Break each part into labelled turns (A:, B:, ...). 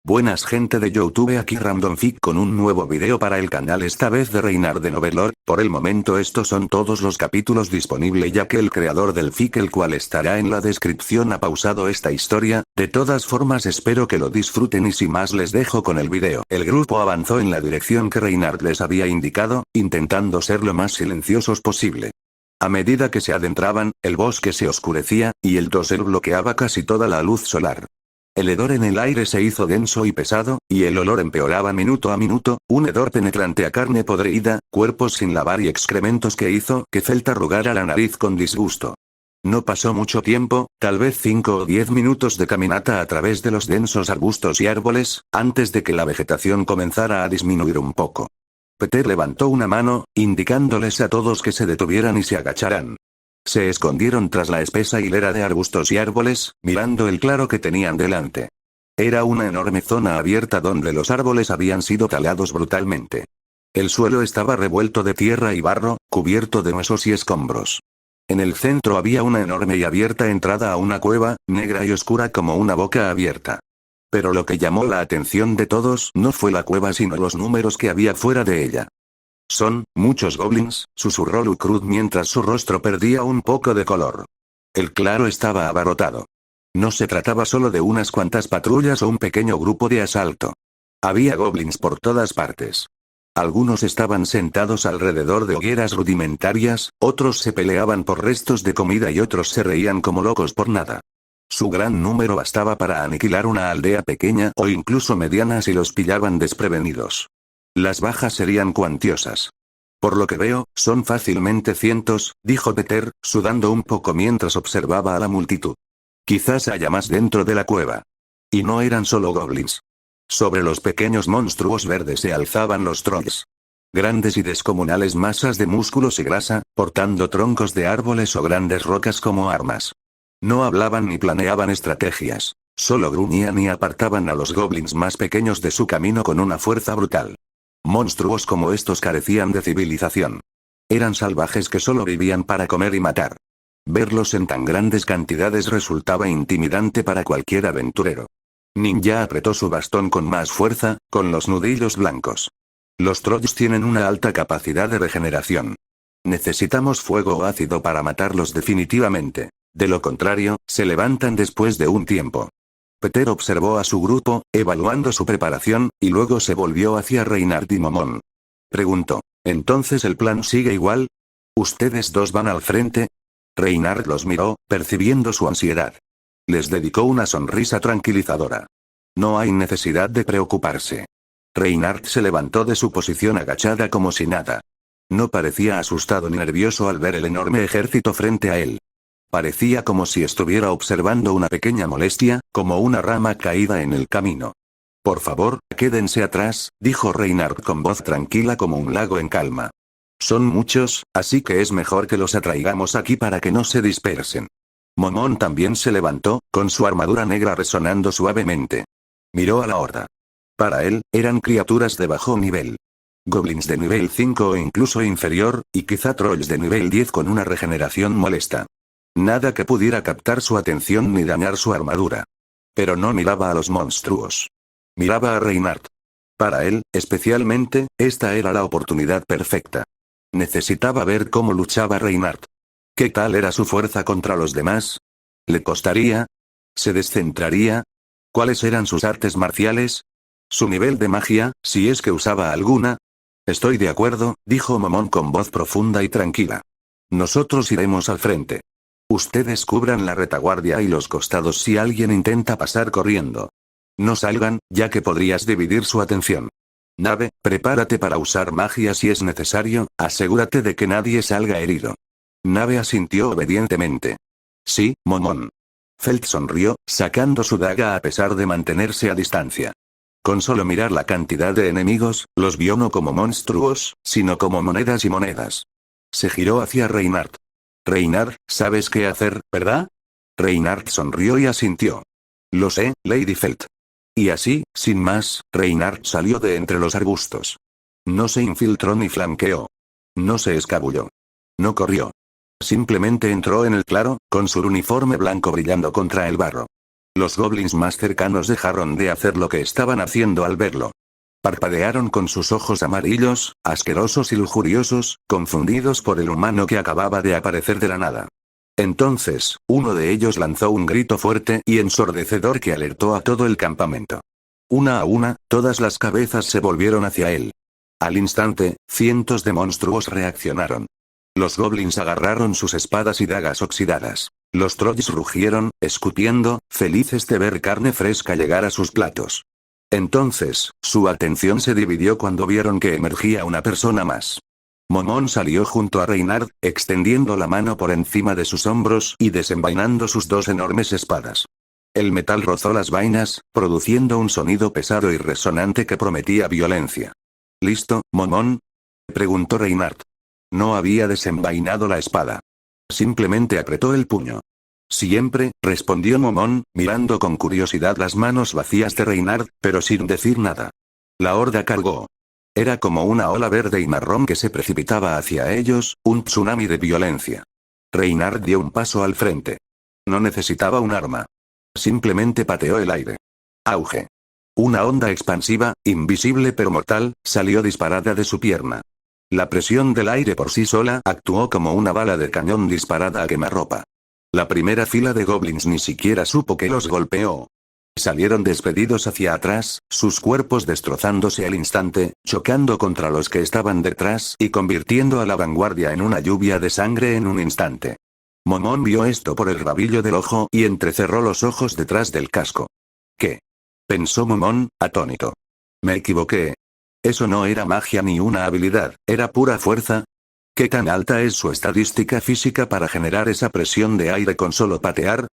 A: Buenas gente de YouTube, aquí RandomFic con un nuevo video para el canal, esta vez de Reinar de Novelord. Por el momento estos son todos los capítulos disponibles, ya que el creador del fic, el cual estará en la descripción, ha pausado esta historia. De todas formas espero que lo disfruten y sin más les dejo con el video. El grupo avanzó en la dirección que Reinar les había indicado, intentando ser lo más silenciosos posible. A medida que se adentraban, el bosque se oscurecía, y el dosel bloqueaba casi toda la luz solar. El hedor en el aire se hizo denso y pesado, y el olor empeoraba minuto a minuto, un hedor penetrante a carne podrida, cuerpos sin lavar y excrementos que hizo que Felt arrugara la nariz con disgusto. No pasó mucho tiempo, tal vez 5 o 10 minutos de caminata a través de los densos arbustos y árboles, antes de que la vegetación comenzara a disminuir un poco. Peter levantó una mano, indicándoles a todos que se detuvieran y se agacharan. Se escondieron tras la espesa hilera de arbustos y árboles, mirando el claro que tenían delante. Era una enorme zona abierta donde los árboles habían sido talados brutalmente. El suelo estaba revuelto de tierra y barro, cubierto de huesos y escombros. En el centro había una enorme y abierta entrada a una cueva, negra y oscura como una boca abierta. Pero lo que llamó la atención de todos no fue la cueva sino los números que había fuera de ella. «Son muchos goblins», susurró Lucrud mientras su rostro perdía un poco de color. El claro estaba abarrotado. No se trataba solo de unas cuantas patrullas o un pequeño grupo de asalto. Había goblins por todas partes. Algunos estaban sentados alrededor de hogueras rudimentarias, otros se peleaban por restos de comida y otros se reían como locos por nada. Su gran número bastaba para aniquilar una aldea pequeña o incluso mediana si los pillaban desprevenidos. Las bajas serían cuantiosas. «Por lo que veo, son fácilmente cientos», dijo Peter, sudando un poco mientras observaba a la multitud. «Quizás haya más dentro de la cueva». Y no eran solo goblins. Sobre los pequeños monstruos verdes se alzaban los trolls. Grandes y descomunales masas de músculos y grasa, portando troncos de árboles o grandes rocas como armas. No hablaban ni planeaban estrategias. Solo gruñían y apartaban a los goblins más pequeños de su camino con una fuerza brutal. Monstruos como estos carecían de civilización. Eran salvajes que solo vivían para comer y matar. Verlos en tan grandes cantidades resultaba intimidante para cualquier aventurero. Ninja apretó su bastón con más fuerza, con los nudillos blancos. Los trolls tienen una alta capacidad de regeneración. Necesitamos fuego o ácido para matarlos definitivamente. De lo contrario, se levantan después de un tiempo. Peter observó a su grupo, evaluando su preparación, y luego se volvió hacia Reinhardt y Momon. Preguntó: «¿Entonces el plan sigue igual? ¿Ustedes dos van al frente?» Reinhardt los miró, percibiendo su ansiedad. Les dedicó una sonrisa tranquilizadora. «No hay necesidad de preocuparse». Reinhardt se levantó de su posición agachada como si nada. No parecía asustado ni nervioso al ver el enorme ejército frente a él. Parecía como si estuviera observando una pequeña molestia, como una rama caída en el camino. «Por favor, quédense atrás», dijo Reinhardt con voz tranquila como un lago en calma. «Son muchos, así que es mejor que los atraigamos aquí para que no se dispersen». Momon también se levantó, con su armadura negra resonando suavemente. Miró a la horda. Para él, eran criaturas de bajo nivel. Goblins de nivel 5 o incluso inferior, y quizá trolls de nivel 10 con una regeneración molesta. Nada que pudiera captar su atención ni dañar su armadura. Pero no miraba a los monstruos. Miraba a Reinhardt. Para él, especialmente, esta era la oportunidad perfecta. Necesitaba ver cómo luchaba Reinhardt. ¿Qué tal era su fuerza contra los demás? ¿Le costaría? ¿Se descentraría? ¿Cuáles eran sus artes marciales? ¿Su nivel de magia, si es que usaba alguna? «Estoy de acuerdo», dijo Momon con voz profunda y tranquila. «Nosotros iremos al frente. Ustedes cubran la retaguardia y los costados si alguien intenta pasar corriendo. No salgan, ya que podrías dividir su atención. Nave, prepárate para usar magia si es necesario, asegúrate de que nadie salga herido». Nave asintió obedientemente. «Sí, Momon». Felt sonrió, sacando su daga a pesar de mantenerse a distancia. Con solo mirar la cantidad de enemigos, los vio no como monstruos, sino como monedas y monedas. Se giró hacia Reinhardt. «Reinhardt, sabes qué hacer, ¿verdad?» Reinhardt sonrió y asintió. «Lo sé, Lady Felt». Y así, sin más, Reinhardt salió de entre los arbustos. No se infiltró ni flanqueó. No se escabulló. No corrió. Simplemente entró en el claro, con su uniforme blanco brillando contra el barro. Los goblins más cercanos dejaron de hacer lo que estaban haciendo al verlo. Parpadearon con sus ojos amarillos, asquerosos y lujuriosos, confundidos por el humano que acababa de aparecer de la nada. Entonces, uno de ellos lanzó un grito fuerte y ensordecedor que alertó a todo el campamento. Una a una, todas las cabezas se volvieron hacia él. Al instante, cientos de monstruos reaccionaron. Los goblins agarraron sus espadas y dagas oxidadas. Los trolls rugieron, escupiendo, felices de ver carne fresca llegar a sus platos. Entonces, su atención se dividió cuando vieron que emergía una persona más. Momón salió junto a Reynard, extendiendo la mano por encima de sus hombros y desenvainando sus dos enormes espadas. El metal rozó las vainas, produciendo un sonido pesado y resonante que prometía violencia. ¿Listo, Momón?, preguntó Reynard. No había desenvainado la espada. Simplemente apretó el puño. Siempre, respondió Momón, mirando con curiosidad las manos vacías de Reynard, pero sin decir nada. La horda cargó. Era como una ola verde y marrón que se precipitaba hacia ellos, un tsunami de violencia. Reynard dio un paso al frente. No necesitaba un arma. Simplemente pateó el aire. Auge. Una onda expansiva, invisible pero mortal, salió disparada de su pierna. La presión del aire por sí sola actuó como una bala de cañón disparada a quemarropa. La primera fila de goblins ni siquiera supo que los golpeó. Salieron despedidos hacia atrás, sus cuerpos destrozándose al instante, chocando contra los que estaban detrás y convirtiendo a la vanguardia en una lluvia de sangre en un instante. Momón vio esto por el rabillo del ojo y entrecerró los ojos detrás del casco. ¿Qué?, pensó Momón, atónito. Me equivoqué. Eso no era magia ni una habilidad, era pura fuerza. ¿Qué tan alta es su estadística física para generar esa presión de aire con solo patear?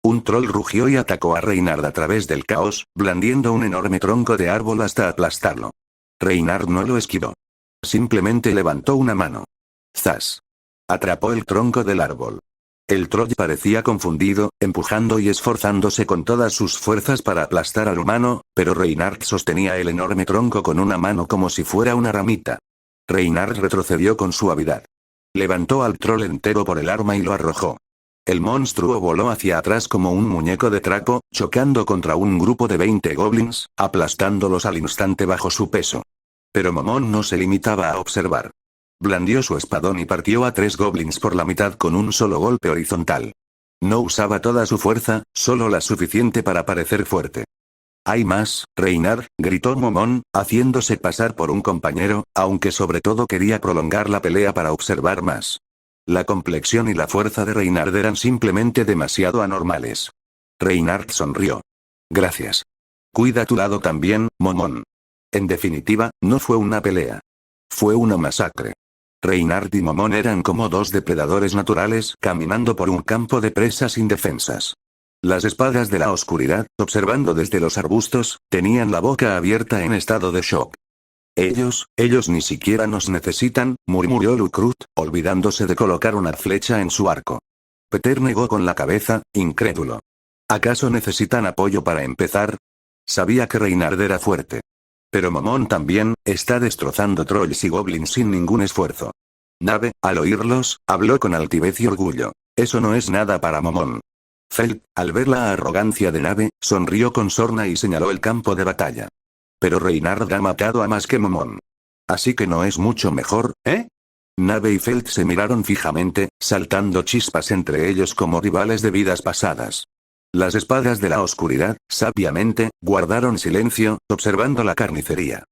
A: Un troll rugió y atacó a Reynard a través del caos, blandiendo un enorme tronco de árbol hasta aplastarlo. Reynard no lo esquivó. Simplemente levantó una mano. ¡Zas! Atrapó el tronco del árbol. El troll parecía confundido, empujando y esforzándose con todas sus fuerzas para aplastar al humano, pero Reynard sostenía el enorme tronco con una mano como si fuera una ramita. Reynard retrocedió con suavidad. Levantó al troll entero por el arma y lo arrojó. El monstruo voló hacia atrás como un muñeco de trapo, chocando contra un grupo de 20 goblins, aplastándolos al instante bajo su peso. Pero Momón no se limitaba a observar. Blandió su espadón y partió a 3 goblins por la mitad con un solo golpe horizontal. No usaba toda su fuerza, solo la suficiente para parecer fuerte. «Hay más, Reynard», gritó Momón, haciéndose pasar por un compañero, aunque sobre todo quería prolongar la pelea para observar más. La complexión y la fuerza de Reynard eran simplemente demasiado anormales. Reynard sonrió. «Gracias. Cuida tu lado también, Momón». En definitiva, no fue una pelea. Fue una masacre. Reynard y Momón eran como dos depredadores naturales caminando por un campo de presas indefensas. Las espadas de la oscuridad, observando desde los arbustos, tenían la boca abierta en estado de shock. Ellos ni siquiera nos necesitan», murmuró Lukrut, olvidándose de colocar una flecha en su arco. Peter negó con la cabeza, incrédulo. ¿Acaso necesitan apoyo para empezar? Sabía que Reynard era fuerte. Pero Momón también, está destrozando trolls y goblins sin ningún esfuerzo. Nave, al oírlos, habló con altivez y orgullo. Eso no es nada para Momón. Felt, al ver la arrogancia de Nave, sonrió con sorna y señaló el campo de batalla. Pero Reynard ha matado a más que Momón. Así que no es mucho mejor, ¿eh? Nave y Felt se miraron fijamente, saltando chispas entre ellos como rivales de vidas pasadas. Las espadas de la oscuridad, sabiamente, guardaron silencio, observando la carnicería.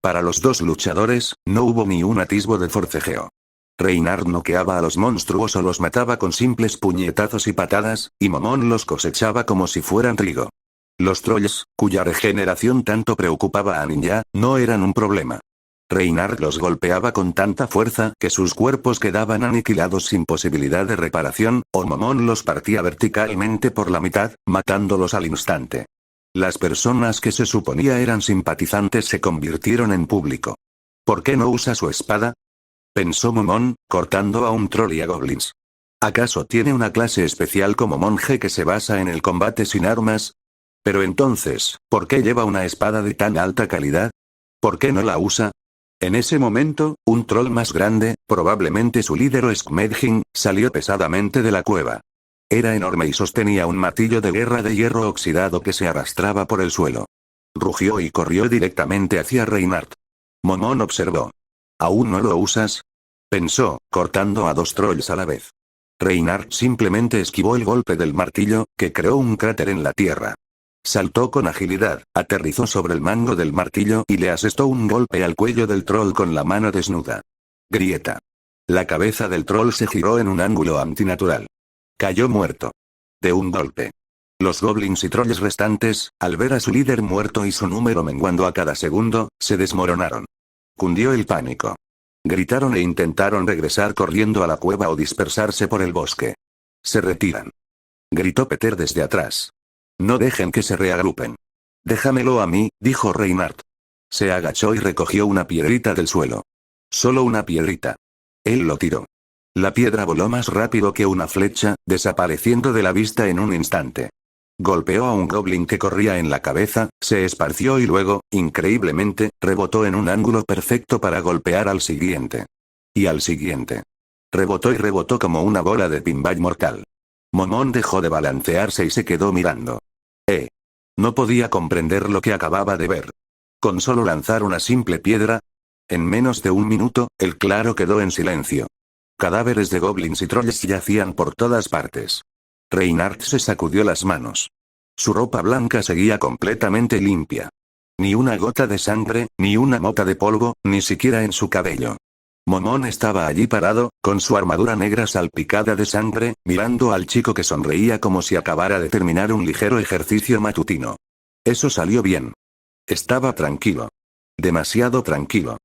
A: Para los dos luchadores, no hubo ni un atisbo de forcejeo. Reynard noqueaba a los monstruos o los mataba con simples puñetazos y patadas, y Momón los cosechaba como si fueran trigo. Los trolls, cuya regeneración tanto preocupaba a Ninja, no eran un problema. Reynard los golpeaba con tanta fuerza que sus cuerpos quedaban aniquilados sin posibilidad de reparación, o Momón los partía verticalmente por la mitad, matándolos al instante. Las personas que se suponía eran simpatizantes se convirtieron en público. ¿Por qué no usa su espada?, pensó Momón, cortando a un troll y a goblins. ¿Acaso tiene una clase especial como monje que se basa en el combate sin armas? Pero entonces, ¿por qué lleva una espada de tan alta calidad? ¿Por qué no la usa? En ese momento, un troll más grande, probablemente su líder o Skmedjin, salió pesadamente de la cueva. Era enorme y sostenía un martillo de guerra de hierro oxidado que se arrastraba por el suelo. Rugió y corrió directamente hacia Reinhardt. Momon observó. ¿Aún no lo usas? Pensó, cortando a dos trolls a la vez. Reinhardt simplemente esquivó el golpe del martillo, que creó un cráter en la tierra. Saltó con agilidad, aterrizó sobre el mango del martillo y le asestó un golpe al cuello del troll con la mano desnuda. Grieta. La cabeza del troll se giró en un ángulo antinatural. Cayó muerto. De un golpe. Los goblins y trolls restantes, al ver a su líder muerto y su número menguando a cada segundo, se desmoronaron. Cundió el pánico. Gritaron e intentaron regresar corriendo a la cueva o dispersarse por el bosque. Se retiran. Gritó Peter desde atrás. No dejen que se reagrupen. Déjamelo a mí, dijo Reinhardt. Se agachó y recogió una piedrita del suelo. Solo una piedrita. Él lo tiró. La piedra voló más rápido que una flecha, desapareciendo de la vista en un instante. Golpeó a un goblin que corría en la cabeza, se esparció y luego, increíblemente, rebotó en un ángulo perfecto para golpear al siguiente. Y al siguiente. Rebotó y rebotó como una bola de pinball mortal. Momon dejó de balancearse y se quedó mirando. No podía comprender lo que acababa de ver. Con solo lanzar una simple piedra. En menos de un minuto, el claro quedó en silencio. Cadáveres de goblins y trolls yacían por todas partes. Reinhardt se sacudió las manos. Su ropa blanca seguía completamente limpia. Ni una gota de sangre, ni una mota de polvo, ni siquiera en su cabello. Momon estaba allí parado, con su armadura negra salpicada de sangre, mirando al chico que sonreía como si acabara de terminar un ligero ejercicio matutino. Eso salió bien. Estaba tranquilo. Demasiado tranquilo.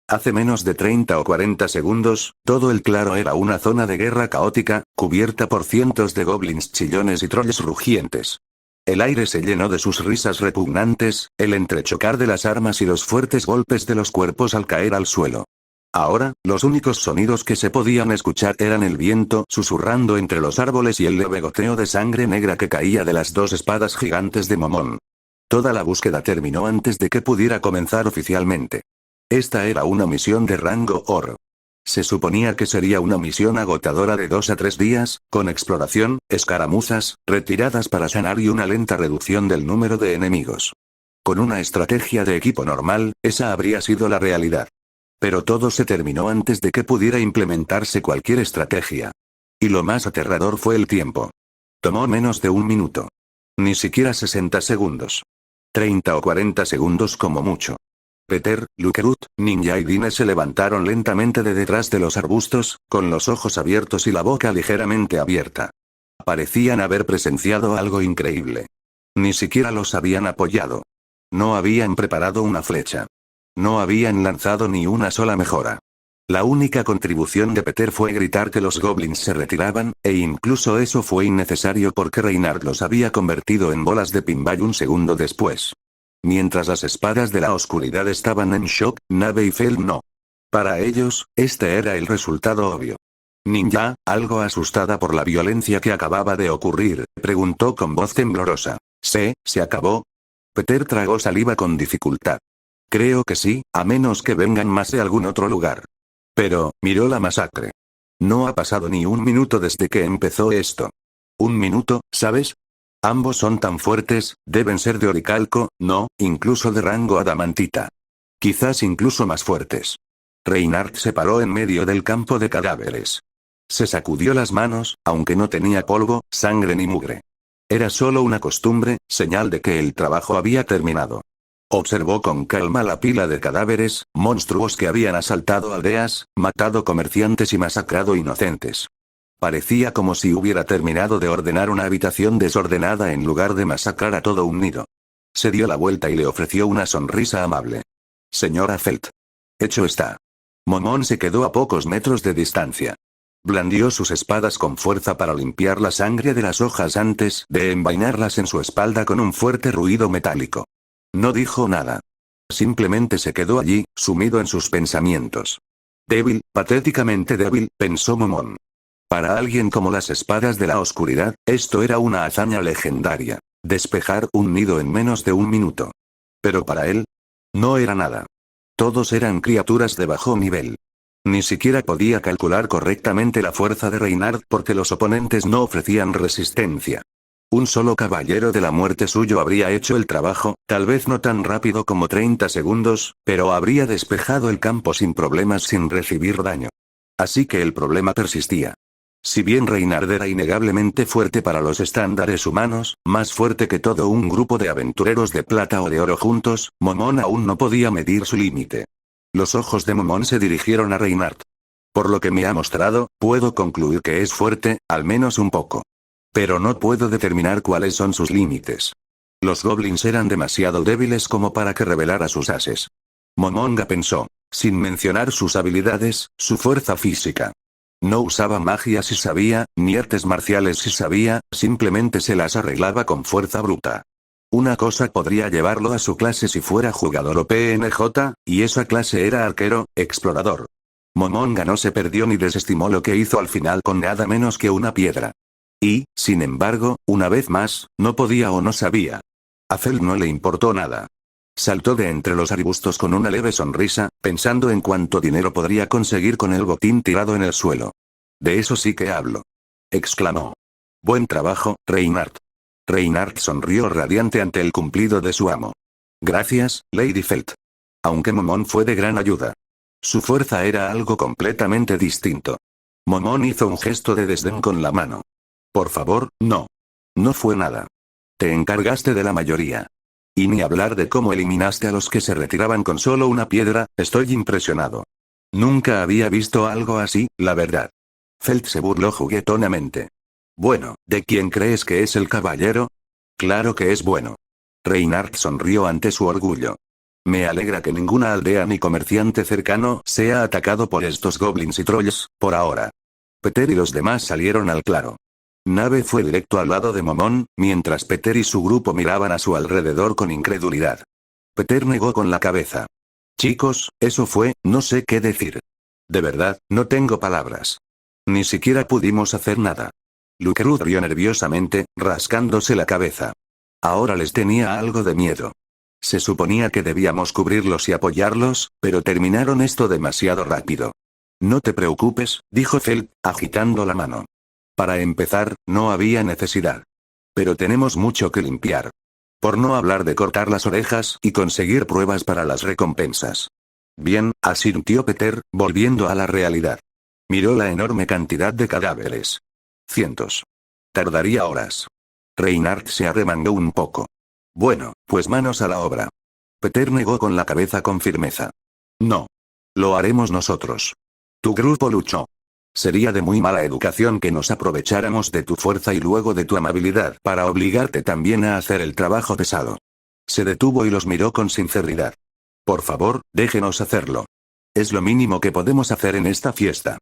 A: Hace menos de 30 o 40 segundos, todo el claro era una zona de guerra caótica, cubierta por cientos de goblins chillones y trolls rugientes. El aire se llenó de sus risas repugnantes, el entrechocar de las armas y los fuertes golpes de los cuerpos al caer al suelo. Ahora, los únicos sonidos que se podían escuchar eran el viento susurrando entre los árboles y el leve goteo de sangre negra que caía de las dos espadas gigantes de Momon. Toda la búsqueda terminó antes de que pudiera comenzar oficialmente. Esta era una misión de rango oro. Se suponía que sería una misión agotadora de 2 a 3 días, con exploración, escaramuzas, retiradas para sanar y una lenta reducción del número de enemigos. Con una estrategia de equipo normal, esa habría sido la realidad. Pero todo se terminó antes de que pudiera implementarse cualquier estrategia. Y lo más aterrador fue el tiempo. Tomó menos de un minuto. Ni siquiera 60 segundos. 30 o 40 segundos como mucho. Peter, Lukerut, Ninja y Dine se levantaron lentamente de detrás de los arbustos, con los ojos abiertos y la boca ligeramente abierta. Parecían haber presenciado algo increíble. Ni siquiera los habían apoyado. No habían preparado una flecha. No habían lanzado ni una sola mejora. La única contribución de Peter fue gritar que los goblins se retiraban, e incluso eso fue innecesario porque Reinhardt los había convertido en bolas de pinball un segundo después. Mientras las espadas de la oscuridad estaban en shock, Nave y Fel no. Para ellos, este era el resultado obvio. Ninja, algo asustada por la violencia que acababa de ocurrir, preguntó con voz temblorosa. ¿Se acabó? Peter tragó saliva con dificultad. Creo que sí, a menos que vengan más de algún otro lugar. Pero, miró la masacre. No ha pasado ni un minuto desde que empezó esto. Un minuto, ¿sabes? Ambos son tan fuertes, deben ser de oricalco, no, incluso de rango adamantita. Quizás incluso más fuertes. Reinhardt se paró en medio del campo de cadáveres. Se sacudió las manos, aunque no tenía polvo, sangre ni mugre. Era solo una costumbre, señal de que el trabajo había terminado. Observó con calma la pila de cadáveres, monstruos que habían asaltado aldeas, matado comerciantes y masacrado inocentes. Parecía como si hubiera terminado de ordenar una habitación desordenada en lugar de masacrar a todo un nido. Se dio la vuelta y le ofreció una sonrisa amable. Señora Felt. Hecho está. Momon se quedó a pocos metros de distancia. Blandió sus espadas con fuerza para limpiar la sangre de las hojas antes de envainarlas en su espalda con un fuerte ruido metálico. No dijo nada. Simplemente se quedó allí, sumido en sus pensamientos. Débil, patéticamente débil, pensó Momon. Para alguien como las espadas de la oscuridad, esto era una hazaña legendaria. Despejar un nido en menos de un minuto. Pero para él, no era nada. Todos eran criaturas de bajo nivel. Ni siquiera podía calcular correctamente la fuerza de Reynard porque los oponentes no ofrecían resistencia. Un solo caballero de la muerte suyo habría hecho el trabajo, tal vez no tan rápido como 30 segundos, pero habría despejado el campo sin problemas sin recibir daño. Así que el problema persistía. Si bien Reynard era innegablemente fuerte para los estándares humanos, más fuerte que todo un grupo de aventureros de plata o de oro juntos, Momon aún no podía medir su límite. Los ojos de Momon se dirigieron a Reynard. Por lo que me ha mostrado, puedo concluir que es fuerte, al menos un poco. Pero no puedo determinar cuáles son sus límites. Los goblins eran demasiado débiles como para que revelara sus ases. Momonga pensó, sin mencionar sus habilidades, su fuerza física. No usaba magia si sabía, ni artes marciales si sabía, simplemente se las arreglaba con fuerza bruta. Una cosa podría llevarlo a su clase si fuera jugador o PNJ, y esa clase era arquero, explorador. Momonga no se perdió ni desestimó lo que hizo al final con nada menos que una piedra. Y, sin embargo, una vez más, no podía o no sabía. A Feld no le importó nada. Saltó de entre los arbustos con una leve sonrisa, pensando en cuánto dinero podría conseguir con el botín tirado en el suelo. De eso sí que hablo. Exclamó. Buen trabajo, Reynard. Reynard sonrió radiante ante el cumplido de su amo. Gracias, Lady Feld. Aunque Momon fue de gran ayuda. Su fuerza era algo completamente distinto. Momon hizo un gesto de desdén con la mano. Por favor, no. No fue nada. Te encargaste de la mayoría. Y ni hablar de cómo eliminaste a los que se retiraban con solo una piedra, estoy impresionado. Nunca había visto algo así, la verdad. Feld se burló juguetonamente. Bueno, ¿de quién crees que es el caballero? Claro que es bueno. Reynard sonrió ante su orgullo. Me alegra que ninguna aldea ni comerciante cercano sea atacado por estos goblins y trolls, por ahora. Peter y los demás salieron al claro. Nave fue directo al lado de Momon, mientras Peter y su grupo miraban a su alrededor con incredulidad. Peter negó con la cabeza. Chicos, eso fue, no sé qué decir. De verdad, no tengo palabras. Ni siquiera pudimos hacer nada. Lukerud rió nerviosamente, rascándose la cabeza. Ahora les tenía algo de miedo. Se suponía que debíamos cubrirlos y apoyarlos, pero terminaron esto demasiado rápido. No te preocupes, dijo Feld, agitando la mano. Para empezar, no había necesidad. Pero tenemos mucho que limpiar. Por no hablar de cortar las orejas y conseguir pruebas para las recompensas. Bien, asintió Peter, volviendo a la realidad. Miró la enorme cantidad de cadáveres. Cientos. Tardaría horas. Reynard se arremangó un poco. Bueno, pues manos a la obra. Peter negó con la cabeza con firmeza. No. Lo haremos nosotros. Tu grupo luchó. Sería de muy mala educación que nos aprovecháramos de tu fuerza y luego de tu amabilidad para obligarte también a hacer el trabajo pesado. Se detuvo y los miró con sinceridad. Por favor, déjenos hacerlo. Es lo mínimo que podemos hacer en esta fiesta.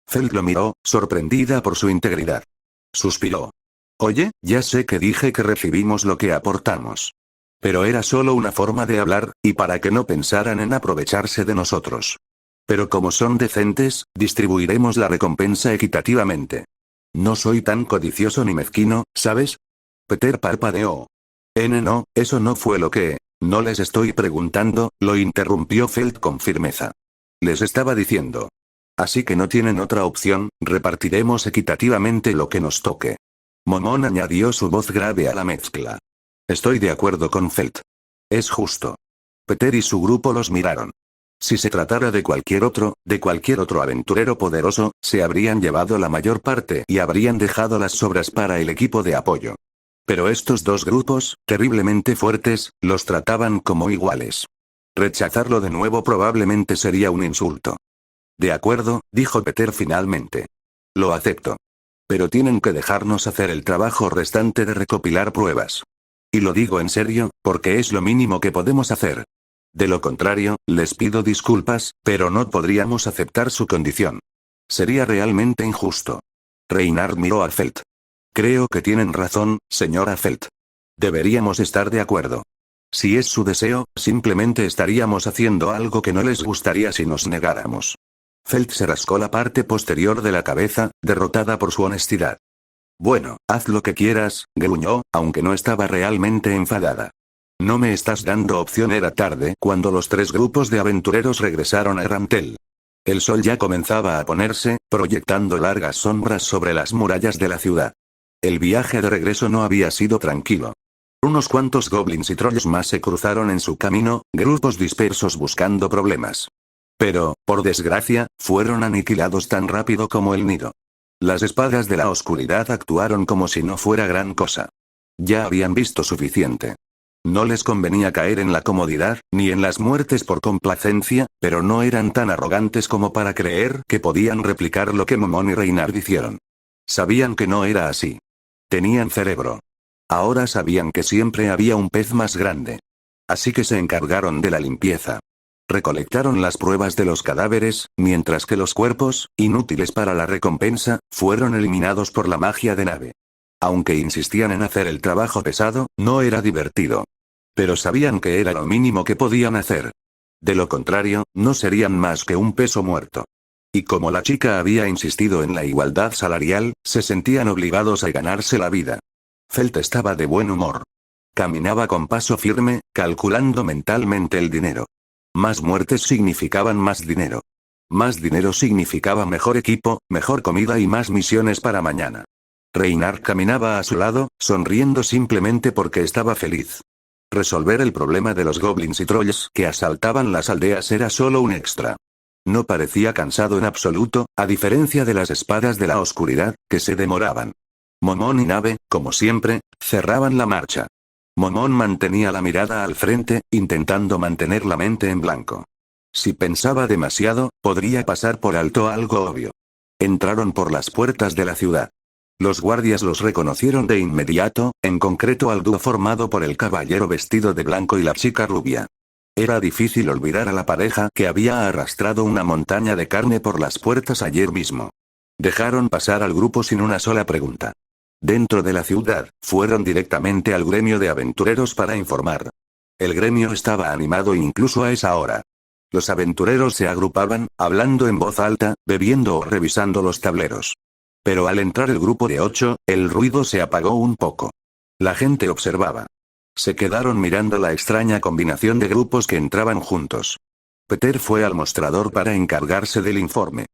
A: Feld lo miró, sorprendida por su integridad. Suspiró. Oye, ya sé que dije que recibimos lo que aportamos. Pero era solo una forma de hablar, y para que no pensaran en aprovecharse de nosotros. Pero como son decentes, distribuiremos la recompensa equitativamente. No soy tan codicioso ni mezquino, ¿sabes? Peter parpadeó. No, eso no fue lo que... No les estoy preguntando, lo interrumpió Feld con firmeza. Les estaba diciendo. Así que no tienen otra opción, repartiremos equitativamente lo que nos toque. Momon añadió su voz grave a la mezcla. Estoy de acuerdo con Feld. Es justo. Peter y su grupo los miraron. Si se tratara de cualquier otro aventurero poderoso, se habrían llevado la mayor parte y habrían dejado las sobras para el equipo de apoyo. Pero estos dos grupos, terriblemente fuertes, los trataban como iguales. Rechazarlo de nuevo probablemente sería un insulto. De acuerdo, dijo Peter finalmente. Lo acepto. Pero tienen que dejarnos hacer el trabajo restante de recopilar pruebas. Y lo digo en serio, porque es lo mínimo que podemos hacer. De lo contrario, les pido disculpas, pero no podríamos aceptar su condición. Sería realmente injusto. Reynard miró a Feld. Creo que tienen razón, señora Feld. Deberíamos estar de acuerdo. Si es su deseo, simplemente estaríamos haciendo algo que no les gustaría si nos negáramos. Feld se rascó la parte posterior de la cabeza, derrotada por su honestidad. Bueno, haz lo que quieras, gruñó, aunque no estaba realmente enfadada. No me estás dando opción. Era tarde cuando los tres grupos de aventureros regresaron a Rantel. El sol ya comenzaba a ponerse, proyectando largas sombras sobre las murallas de la ciudad. El viaje de regreso no había sido tranquilo. Unos cuantos goblins y trolls más se cruzaron en su camino, grupos dispersos buscando problemas. Pero, por desgracia, fueron aniquilados tan rápido como el nido. Las espadas de la oscuridad actuaron como si no fuera gran cosa. Ya habían visto suficiente. No les convenía caer en la comodidad, ni en las muertes por complacencia, pero no eran tan arrogantes como para creer que podían replicar lo que Momón y Reynard hicieron. Sabían que no era así. Tenían cerebro. Ahora sabían que siempre había un pez más grande. Así que se encargaron de la limpieza. Recolectaron las pruebas de los cadáveres, mientras que los cuerpos, inútiles para la recompensa, fueron eliminados por la magia de Nave. Aunque insistían en hacer el trabajo pesado, no era divertido. Pero sabían que era lo mínimo que podían hacer. De lo contrario, no serían más que un peso muerto. Y como la chica había insistido en la igualdad salarial, se sentían obligados a ganarse la vida. Felt estaba de buen humor. Caminaba con paso firme, calculando mentalmente el dinero. Más muertes significaban más dinero. Más dinero significaba mejor equipo, mejor comida y más misiones para mañana. Reynard caminaba a su lado, sonriendo simplemente porque estaba feliz. Resolver el problema de los goblins y trolls que asaltaban las aldeas era solo un extra. No parecía cansado en absoluto, a diferencia de las espadas de la oscuridad, que se demoraban. Momón y Nave, como siempre, cerraban la marcha. Momón mantenía la mirada al frente, intentando mantener la mente en blanco. Si pensaba demasiado, podría pasar por alto algo obvio. Entraron por las puertas de la ciudad. Los guardias los reconocieron de inmediato, en concreto al dúo formado por el caballero vestido de blanco y la chica rubia. Era difícil olvidar a la pareja que había arrastrado una montaña de carne por las puertas ayer mismo. Dejaron pasar al grupo sin una sola pregunta. Dentro de la ciudad, fueron directamente al gremio de aventureros para informar. El gremio estaba animado incluso a esa hora. Los aventureros se agrupaban, hablando en voz alta, bebiendo o revisando los tableros. Pero al entrar el grupo de 8, el ruido se apagó un poco. La gente observaba. Se quedaron mirando la extraña combinación de grupos que entraban juntos. Peter fue al mostrador para encargarse del informe.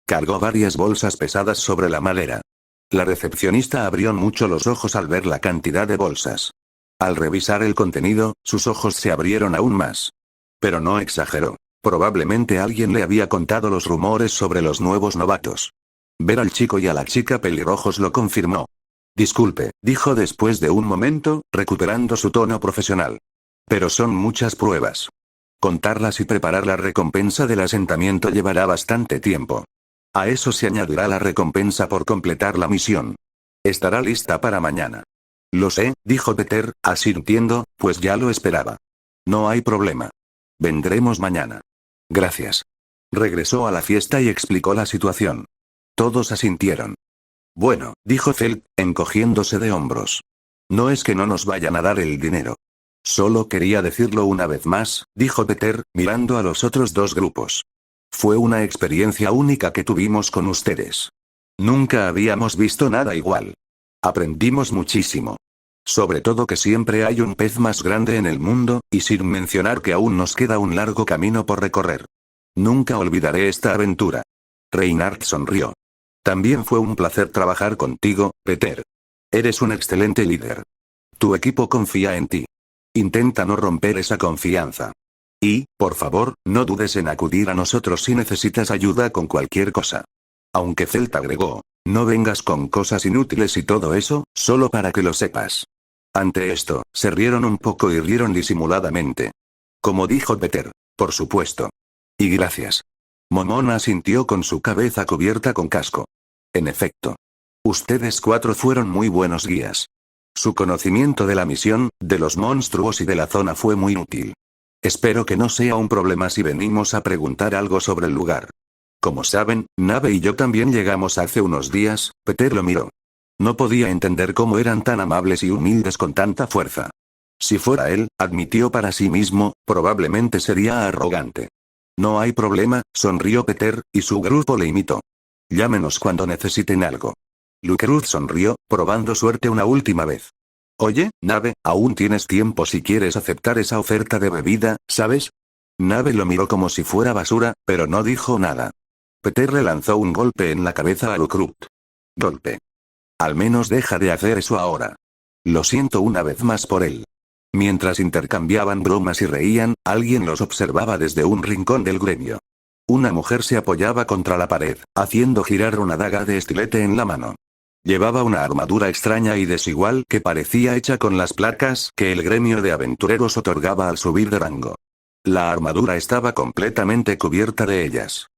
A: Cargó varias bolsas pesadas sobre la madera. La recepcionista abrió mucho los ojos al ver la cantidad de bolsas. Al revisar el contenido, sus ojos se abrieron aún más. Pero no exageró. Probablemente alguien le había contado los rumores sobre los nuevos novatos. Ver al chico y a la chica pelirrojos lo confirmó. Disculpe, dijo después de un momento, recuperando su tono profesional. Pero son muchas pruebas. Contarlas y preparar la recompensa del asentamiento llevará bastante tiempo. A eso se añadirá la recompensa por completar la misión. Estará lista para mañana. Lo sé, dijo Peter, asintiendo, pues ya lo esperaba. No hay problema. Vendremos mañana. Gracias. Regresó a la fiesta y explicó la situación. Todos asintieron. Bueno, dijo Felt, encogiéndose de hombros. No es que no nos vayan a dar el dinero. Solo quería decirlo una vez más, dijo Peter, mirando a los otros dos grupos. Fue una experiencia única que tuvimos con ustedes. Nunca habíamos visto nada igual. Aprendimos muchísimo. Sobre todo que siempre hay un pez más grande en el mundo, y sin mencionar que aún nos queda un largo camino por recorrer. Nunca olvidaré esta aventura. Reynard sonrió. También fue un placer trabajar contigo, Peter. Eres un excelente líder. Tu equipo confía en ti. Intenta no romper esa confianza. Y, por favor, no dudes en acudir a nosotros si necesitas ayuda con cualquier cosa. Aunque Felt agregó, no vengas con cosas inútiles y todo eso, solo para que lo sepas. Ante esto, se rieron un poco y rieron disimuladamente. Como dijo Peter, por supuesto. Y gracias. Momón asintió con su cabeza cubierta con casco. En efecto. Ustedes 4 fueron muy buenos guías. Su conocimiento de la misión, de los monstruos y de la zona fue muy útil. Espero que no sea un problema si venimos a preguntar algo sobre el lugar. Como saben, Nave y yo también llegamos hace unos días, Peter lo miró. No podía entender cómo eran tan amables y humildes con tanta fuerza. Si fuera él, admitió para sí mismo, probablemente sería arrogante. No hay problema, sonrió Peter, y su grupo le imitó. Llámenos cuando necesiten algo. Lukerud sonrió, probando suerte una última vez. Oye, Nave, aún tienes tiempo si quieres aceptar esa oferta de bebida, ¿sabes? Nave lo miró como si fuera basura, pero no dijo nada. Peter le lanzó un golpe en la cabeza a Lukrut. Golpe. Al menos deja de hacer eso ahora. Lo siento una vez más por él. Mientras intercambiaban bromas y reían, alguien los observaba desde un rincón del gremio. Una mujer se apoyaba contra la pared, haciendo girar una daga de estilete en la mano. Llevaba una armadura extraña y desigual que parecía hecha con las placas que el gremio de aventureros otorgaba al subir de rango. La armadura estaba completamente cubierta de ellas.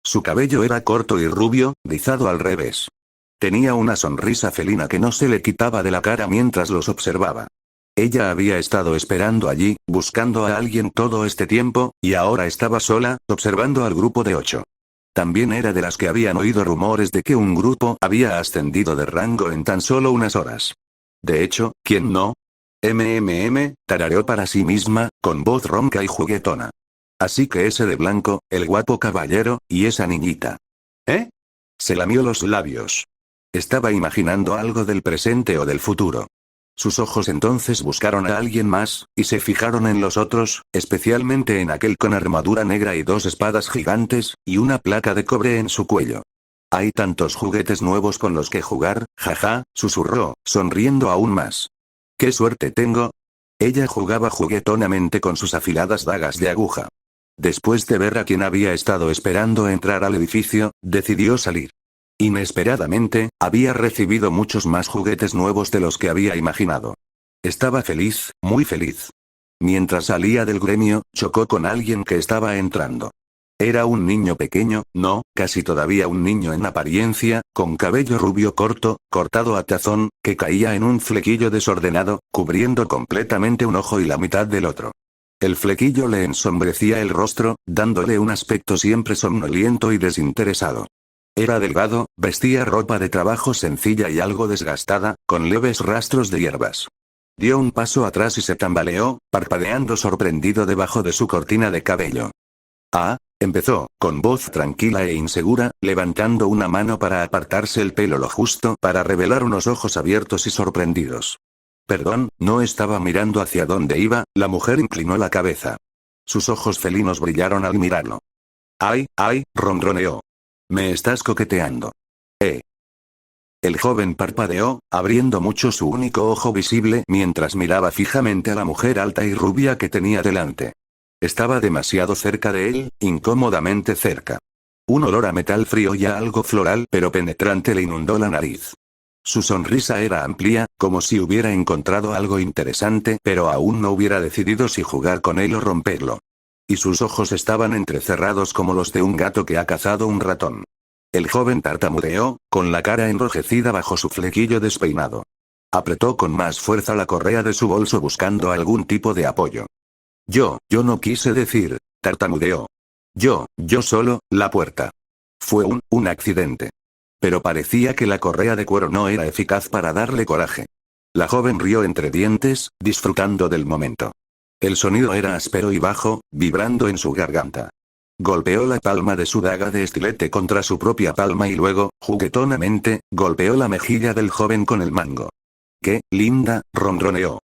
A: Su cabello era corto y rubio, rizado al revés. Tenía una sonrisa felina que no se le quitaba de la cara mientras los observaba. Ella había estado esperando allí, buscando a alguien todo este tiempo, y ahora estaba sola, observando al grupo de 8. También era de las que habían oído rumores de que un grupo había ascendido de rango en tan solo unas horas. De hecho, ¿quién no? Tarareó para sí misma, con voz ronca y juguetona. Así que ese de blanco, el guapo caballero, y esa niñita. ¿Eh? Se lamió los labios. Estaba imaginando algo del presente o del futuro. Sus ojos entonces buscaron a alguien más, y se fijaron en los otros, especialmente en aquel con armadura negra y 2 espadas gigantes, y una placa de cobre en su cuello. Hay tantos juguetes nuevos con los que jugar, jaja, susurró, sonriendo aún más. ¡Qué suerte tengo! Ella jugaba juguetonamente con sus afiladas dagas de aguja. Después de ver a quien había estado esperando entrar al edificio, decidió salir. Inesperadamente, había recibido muchos más juguetes nuevos de los que había imaginado. Estaba feliz, muy feliz. Mientras salía del gremio, chocó con alguien que estaba entrando. Era un niño pequeño, no, casi todavía un niño en apariencia, con cabello rubio corto, cortado a tazón, que caía en un flequillo desordenado, cubriendo completamente un ojo y la mitad del otro. El flequillo le ensombrecía el rostro, dándole un aspecto siempre somnoliento y desinteresado. Era delgado, vestía ropa de trabajo sencilla y algo desgastada, con leves rastros de hierbas. Dio un paso atrás y se tambaleó, parpadeando sorprendido debajo de su cortina de cabello. Ah, empezó, con voz tranquila e insegura, levantando una mano para apartarse el pelo lo justo para revelar unos ojos abiertos y sorprendidos. Perdón, no estaba mirando hacia dónde iba, la mujer inclinó la cabeza. Sus ojos felinos brillaron al mirarlo. ¡Ay, ay!, ronroneó. Me estás coqueteando. El joven parpadeó, abriendo mucho su único ojo visible mientras miraba fijamente a la mujer alta y rubia que tenía delante. Estaba demasiado cerca de él, incómodamente cerca. Un olor a metal frío y a algo floral pero penetrante le inundó la nariz. Su sonrisa era amplia, como si hubiera encontrado algo interesante pero aún no hubiera decidido si jugar con él o romperlo. Y sus ojos estaban entrecerrados como los de un gato que ha cazado un ratón. El joven tartamudeó, con la cara enrojecida bajo su flequillo despeinado. Apretó con más fuerza la correa de su bolso buscando algún tipo de apoyo. Yo no quise decir, tartamudeó. Yo solo, la puerta. Fue un accidente. Pero parecía que la correa de cuero no era eficaz para darle coraje. La joven rió entre dientes, disfrutando del momento. El sonido era áspero y bajo, vibrando en su garganta. Golpeó la palma de su daga de estilete contra su propia palma y luego, juguetonamente, golpeó la mejilla del joven con el mango. ¡Qué linda!, ronroneó.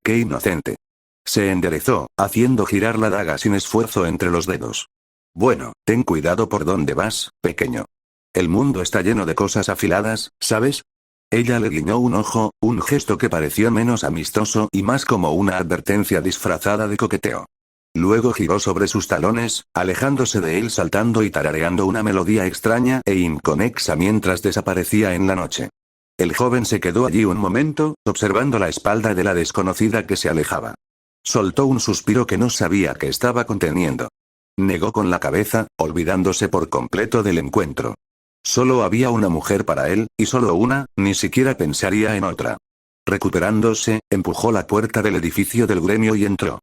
A: ¡Qué inocente! Se enderezó, haciendo girar la daga sin esfuerzo entre los dedos. Bueno, ten cuidado por dónde vas, pequeño. El mundo está lleno de cosas afiladas, ¿sabes? Ella le guiñó un ojo, un gesto que pareció menos amistoso y más como una advertencia disfrazada de coqueteo. Luego giró sobre sus talones, alejándose de él saltando y tarareando una melodía extraña e inconexa mientras desaparecía en la noche. El joven se quedó allí un momento, observando la espalda de la desconocida que se alejaba. Soltó un suspiro que no sabía que estaba conteniendo. Negó con la cabeza, olvidándose por completo del encuentro. Solo había una mujer para él, y solo una, ni siquiera pensaría en otra. Recuperándose, empujó la puerta del edificio del gremio y entró.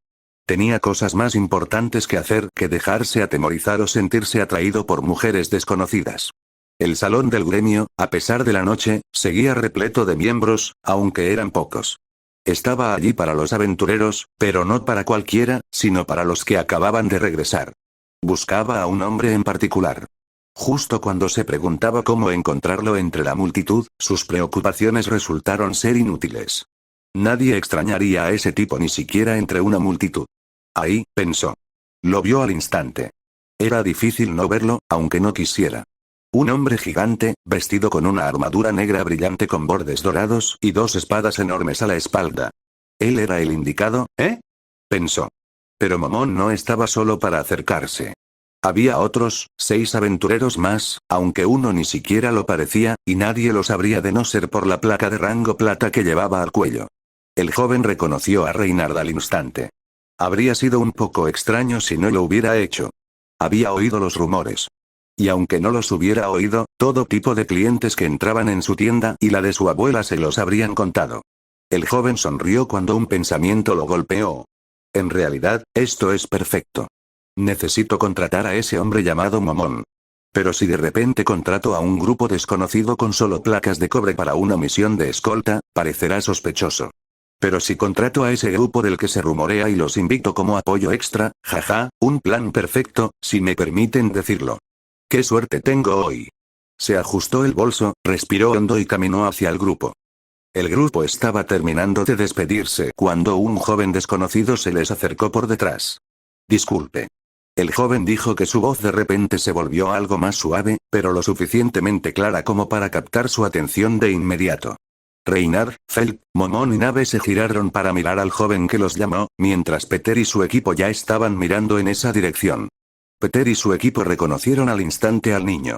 A: Tenía cosas más importantes que hacer que dejarse atemorizar o sentirse atraído por mujeres desconocidas. El salón del gremio, a pesar de la noche, seguía repleto de miembros, aunque eran pocos. Estaba allí para los aventureros, pero no para cualquiera, sino para los que acababan de regresar. Buscaba a un hombre en particular. Justo cuando se preguntaba cómo encontrarlo entre la multitud, sus preocupaciones resultaron ser inútiles. Nadie extrañaría a ese tipo ni siquiera entre una multitud. Ahí, pensó. Lo vio al instante. Era difícil no verlo, aunque no quisiera. Un hombre gigante, vestido con una armadura negra brillante con bordes dorados y dos espadas enormes a la espalda. Él era el indicado, ¿eh? Pensó. Pero Momón no estaba solo para acercarse. Había otros, 6 aventureros más, aunque uno ni siquiera lo parecía, y nadie lo sabría de no ser por la placa de rango plata que llevaba al cuello. El joven reconoció a Reynard al instante. Habría sido un poco extraño si no lo hubiera hecho. Había oído los rumores. Y aunque no los hubiera oído, todo tipo de clientes que entraban en su tienda y la de su abuela se los habrían contado. El joven sonrió cuando un pensamiento lo golpeó. En realidad, esto es perfecto. Necesito contratar a ese hombre llamado Momón. Pero si de repente contrato a un grupo desconocido con solo placas de cobre para una misión de escolta, parecerá sospechoso. Pero si contrato a ese grupo del que se rumorea y los invito como apoyo extra, jaja, un plan perfecto, si me permiten decirlo. ¡Qué suerte tengo hoy! Se ajustó el bolso, respiró hondo y caminó hacia el grupo. El grupo estaba terminando de despedirse cuando un joven desconocido se les acercó por detrás. Disculpe. El joven dijo que su voz de repente se volvió algo más suave, pero lo suficientemente clara como para captar su atención de inmediato. Reynard, Felt, Momón y Nave se giraron para mirar al joven que los llamó, mientras Peter y su equipo ya estaban mirando en esa dirección. Peter y su equipo reconocieron al instante al niño.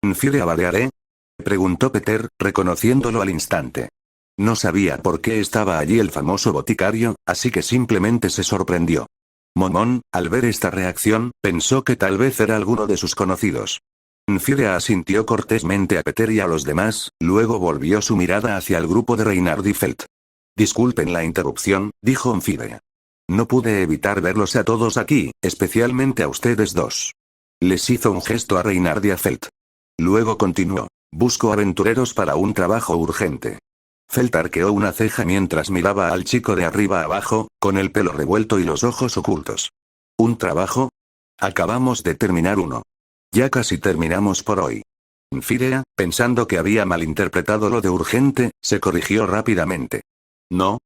A: ¿Nfire Baleare? Preguntó Peter, reconociéndolo al instante. No sabía por qué estaba allí el famoso boticario, así que simplemente se sorprendió. Momón, al ver esta reacción, pensó que tal vez era alguno de sus conocidos. Nfire asintió cortésmente a Peter y a los demás, luego volvió su mirada hacia el grupo de Reynard y Felt. Disculpen la interrupción, dijo Nfire. No pude evitar verlos a todos aquí, especialmente a ustedes dos. Les hizo un gesto a Reynard y a Felt. Luego continuó. Busco aventureros para un trabajo urgente. Felt arqueó una ceja mientras miraba al chico de arriba abajo, con el pelo revuelto y los ojos ocultos. ¿Un trabajo? Acabamos de terminar uno. Ya casi terminamos por hoy. Nfire, pensando que había malinterpretado lo de urgente, se corrigió rápidamente. No,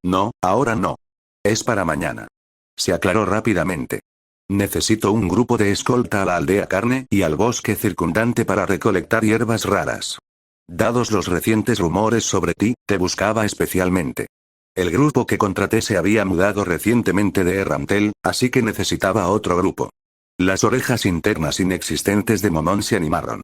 A: ahora no. Es para mañana. Se aclaró rápidamente. Necesito un grupo de escolta a la aldea Carne y al bosque circundante para recolectar hierbas raras. Dados los recientes rumores sobre ti, te buscaba especialmente. El grupo que contraté se había mudado recientemente de Errantel, así que necesitaba otro grupo. Las orejas internas inexistentes de Momón se animaron.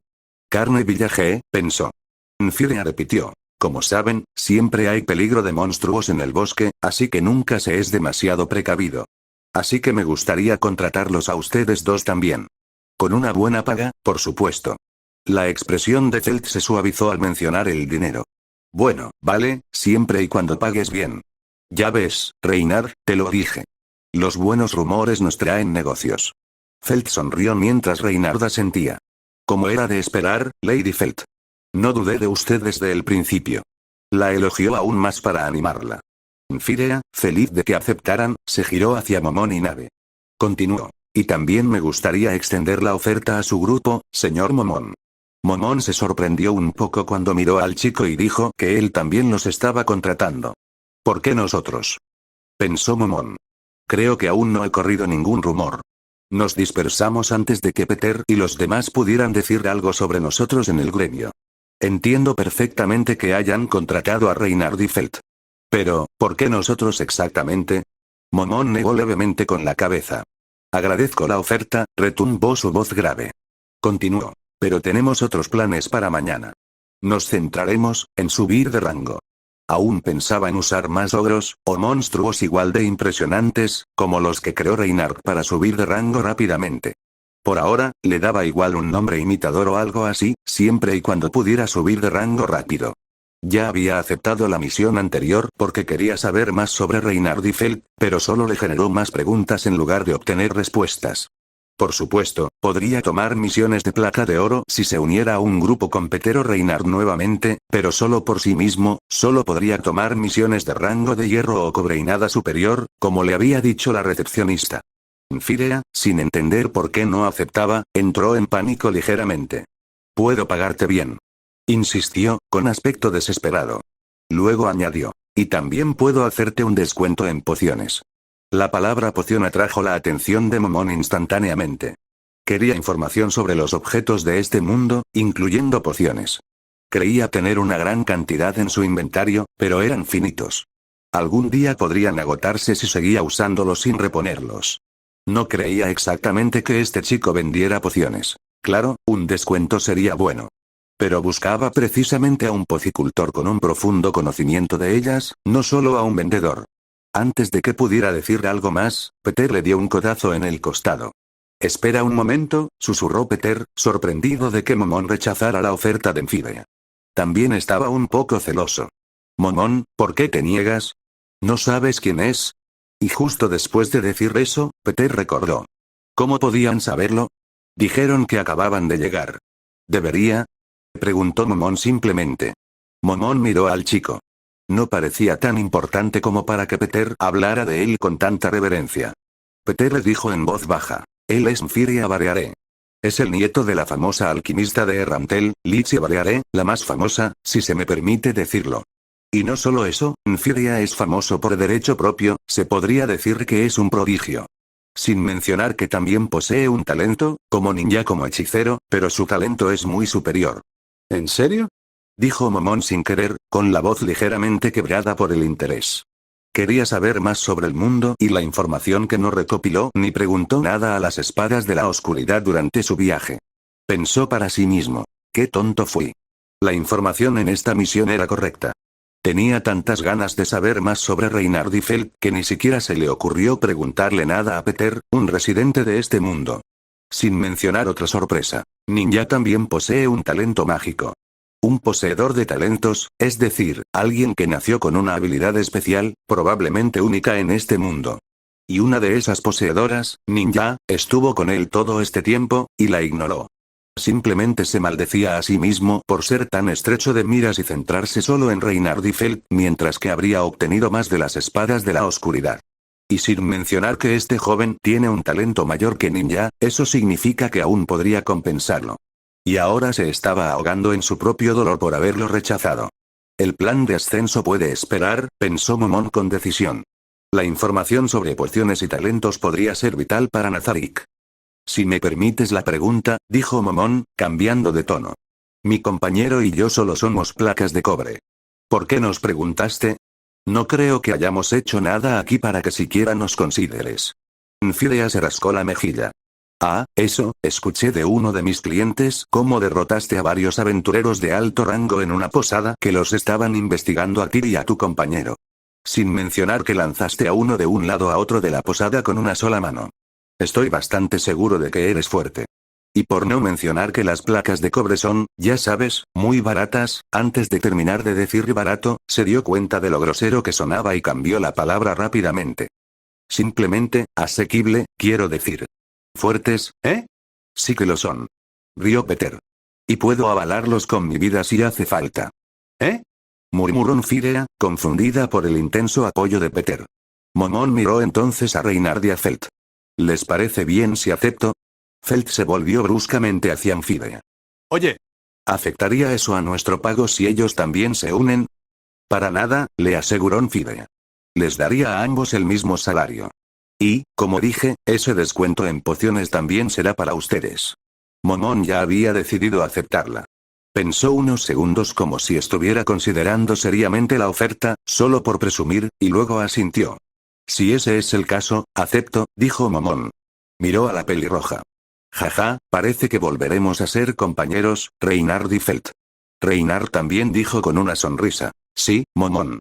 A: Carne Village, pensó. Nfire repitió. Como saben, siempre hay peligro de monstruos en el bosque, así que nunca se es demasiado precavido. Así que me gustaría contratarlos a ustedes dos también. Con una buena paga, por supuesto. La expresión de Felt se suavizó al mencionar el dinero. Bueno, vale, siempre y cuando pagues bien. Ya ves, Reynard, te lo dije. Los buenos rumores nos traen negocios. Felt sonrió mientras Reynard asentía. Como era de esperar, Lady Felt. No dudé de usted desde el principio. La elogió aún más para animarla. Nfire, feliz de que aceptaran, se giró hacia Momón y Nave. Continuó. Y también me gustaría extender la oferta a su grupo, señor Momón. Momón se sorprendió un poco cuando miró al chico y dijo que él también los estaba contratando. ¿Por qué nosotros? Pensó Momón. Creo que aún no he corrido ningún rumor. Nos dispersamos antes de que Peter y los demás pudieran decir algo sobre nosotros en el gremio. Entiendo perfectamente que hayan contratado a Reynard y Felt. Pero, ¿por qué nosotros exactamente? Momón negó levemente con la cabeza. Agradezco la oferta, retumbó su voz grave. Continuó. Pero tenemos otros planes para mañana. Nos centraremos en subir de rango. Aún pensaba en usar más ogros, o monstruos igual de impresionantes, como los que creó Reynard para subir de rango rápidamente. Por ahora, le daba igual un nombre imitador o algo así, siempre y cuando pudiera subir de rango rápido. Ya había aceptado la misión anterior porque quería saber más sobre Reynard y Felt, pero solo le generó más preguntas en lugar de obtener respuestas. Por supuesto, podría tomar misiones de placa de oro si se uniera a un grupo con Peter o Reynard nuevamente, pero solo por sí mismo, solo podría tomar misiones de rango de hierro o cobre y nada superior, como le había dicho la recepcionista. Nfire, sin entender por qué no aceptaba, entró en pánico ligeramente. Puedo pagarte bien. Insistió, con aspecto desesperado. Luego añadió. Y también puedo hacerte un descuento en pociones. La palabra poción atrajo la atención de Momón instantáneamente. Quería información sobre los objetos de este mundo, incluyendo pociones. Creía tener una gran cantidad en su inventario, pero eran finitos. Algún día podrían agotarse si seguía usándolos sin reponerlos. No creía exactamente que este chico vendiera pociones. Claro, un descuento sería bueno. Pero buscaba precisamente a un pocicultor con un profundo conocimiento de ellas, no solo a un vendedor. Antes de que pudiera decir algo más, Peter le dio un codazo en el costado. «Espera un momento», susurró Peter, sorprendido de que Momón rechazara la oferta de Enfidea. También estaba un poco celoso. «Momón, ¿por qué te niegas? ¿No sabes quién es?» Y justo después de decir eso, Peter recordó. ¿Cómo podían saberlo? Dijeron que acababan de llegar. ¿Debería? Preguntó Momón simplemente. Momón miró al chico. No parecía tan importante como para que Peter hablara de él con tanta reverencia. Peter le dijo en voz baja. Él es Nfiria Bareare. Es el nieto de la famosa alquimista de Errantel, Lichia Bareare, la más famosa, si se me permite decirlo. Y no solo eso, Nfiria es famoso por derecho propio, se podría decir que es un prodigio. Sin mencionar que también posee un talento, como ninja como hechicero, pero su talento es muy superior. ¿En serio? Dijo Momón sin querer, con la voz ligeramente quebrada por el interés. Quería saber más sobre el mundo y la información que no recopiló ni preguntó nada a las espadas de la oscuridad durante su viaje. Pensó para sí mismo. ¡Qué tonto fui! La información en esta misión era correcta. Tenía tantas ganas de saber más sobre Reynard y Felt que ni siquiera se le ocurrió preguntarle nada a Peter, un residente de este mundo. Sin mencionar otra sorpresa. Ninja también posee un talento mágico. Un poseedor de talentos, es decir, alguien que nació con una habilidad especial, probablemente única en este mundo. Y una de esas poseedoras, Ninja, estuvo con él todo este tiempo, y la ignoró. Simplemente se maldecía a sí mismo por ser tan estrecho de miras y centrarse solo en Reynard y Felt, mientras que habría obtenido más de las espadas de la oscuridad. Y sin mencionar que este joven tiene un talento mayor que Ninja, eso significa que aún podría compensarlo. Y ahora se estaba ahogando en su propio dolor por haberlo rechazado. El plan de ascenso puede esperar, pensó Momón con decisión. La información sobre pociones y talentos podría ser vital para Nazarik. Si me permites la pregunta, dijo Momón, cambiando de tono. Mi compañero y yo solo somos placas de cobre. ¿Por qué nos preguntaste? No creo que hayamos hecho nada aquí para que siquiera nos consideres. Nfiria se rascó la mejilla. Ah, eso, escuché de uno de mis clientes cómo derrotaste a varios aventureros de alto rango en una posada que los estaban investigando a ti y a tu compañero. Sin mencionar que lanzaste a uno de un lado a otro de la posada con una sola mano. Estoy bastante seguro de que eres fuerte. Y por no mencionar que las placas de cobre son, ya sabes, muy baratas, antes de terminar de decir barato, se dio cuenta de lo grosero que sonaba y cambió la palabra rápidamente. Simplemente, asequible, quiero decir. ¿Fuertes, eh? Sí que lo son. Rió Peter. Y puedo avalarlos con mi vida si hace falta. ¿Eh? Murmuró Nfiria, confundida por el intenso apoyo de Peter. Momón miró entonces a Reynard y a Felt. ¿Les parece bien si acepto? Felt se volvió bruscamente hacia Nfiria. Oye. ¿Afectaría eso a nuestro pago si ellos también se unen? Para nada, le aseguró Nfiria. Les daría a ambos el mismo salario. Y, como dije, ese descuento en pociones también será para ustedes. Momón ya había decidido aceptarla. Pensó unos segundos como si estuviera considerando seriamente la oferta, solo por presumir, y luego asintió. Si ese es el caso, acepto, dijo Momón. Miró a la pelirroja. Jaja, parece que volveremos a ser compañeros, Reynard y Felt. Reynard también dijo con una sonrisa. Sí, Momón.